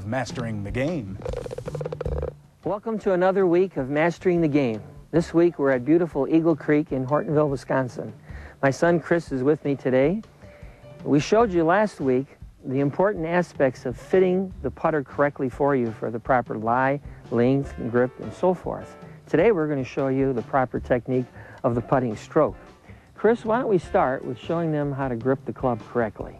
of Mastering the Game. Welcome to another week of Mastering the Game. This week we're at beautiful Eagle Creek in Hortonville, Wisconsin. My son Chris is with me today. We showed you last week the important aspects of fitting the putter correctly for you for the proper lie, length, grip, and so forth. Today we're going to show you the proper technique of the putting stroke. Chris, why don't we start with showing them how to grip the club correctly?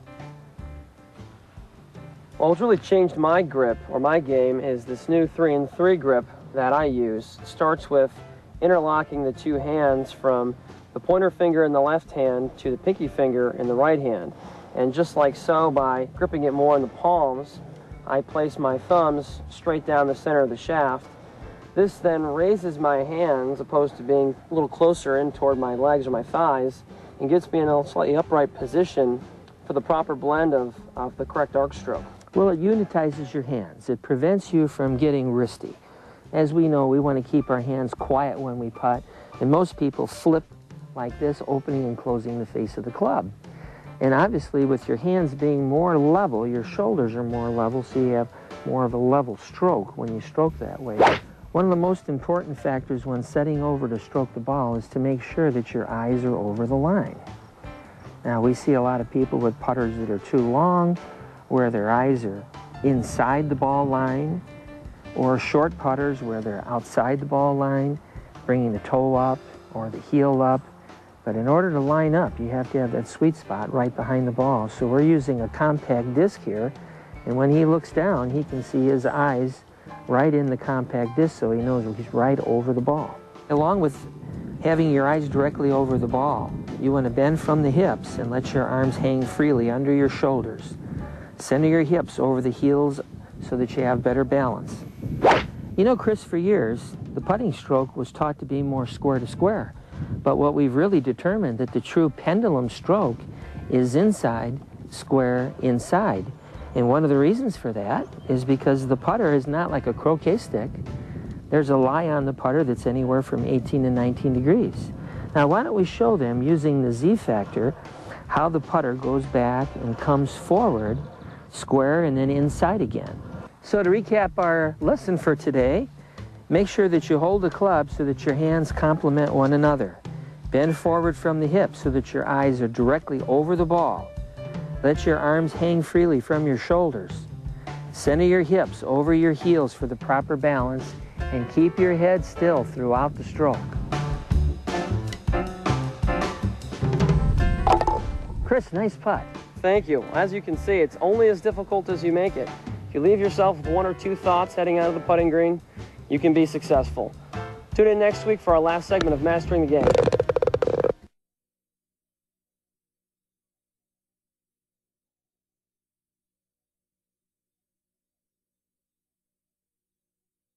Well, what's really changed my grip, or my game, is this new 3-in-3 grip that I use. It starts with interlocking the two hands from the pointer finger in the left hand to the pinky finger in the right hand. And just like so, by gripping it more in the palms, I place my thumbs straight down the center of the shaft. This then raises my hands, opposed to being a little closer in toward my legs or my thighs, and gets me in a slightly upright position for the proper blend of the correct arc stroke. Well, it unitizes your hands. It prevents you from getting wristy. As we know, we want to keep our hands quiet when we putt, and most people flip like this, opening and closing the face of the club. And obviously, with your hands being more level, your shoulders are more level, so you have more of a level stroke when you stroke that way. One of the most important factors when setting over to stroke the ball is to make sure that your eyes are over the line. Now, we see a lot of people with putters that are too long, where their eyes are inside the ball line, or short putters where they're outside the ball line, bringing the toe up or the heel up. But in order to line up, you have to have that sweet spot right behind the ball. So we're using a compact disc here, and when he looks down, he can see his eyes right in the compact disc, so he knows he's right over the ball. Along with having your eyes directly over the ball, you want to bend from the hips and let your arms hang freely under your shoulders. Center your hips over the heels so that you have better balance. You know, Chris, for years, the putting stroke was taught to be more square to square. But what we've really determined that the true pendulum stroke is inside, square, inside. And one of the reasons for that is because the putter is not like a croquet stick. There's a lie on the putter that's anywhere from 18 to 19 degrees. Now, why don't we show them using the Z-factor how the putter goes back and comes forward, square, and then inside again. So to recap our lesson for today, make sure that you hold the club so that your hands complement one another. Bend forward from the hips so that your eyes are directly over the ball. Let your arms hang freely from your shoulders. Center your hips over your heels for the proper balance, and keep your head still throughout the stroke. Chris, nice putt. Thank you. As you can see, it's only as difficult as you make it. If you leave yourself with one or two thoughts heading out of the putting green, you can be successful. Tune in next week for our last segment of Mastering the Game.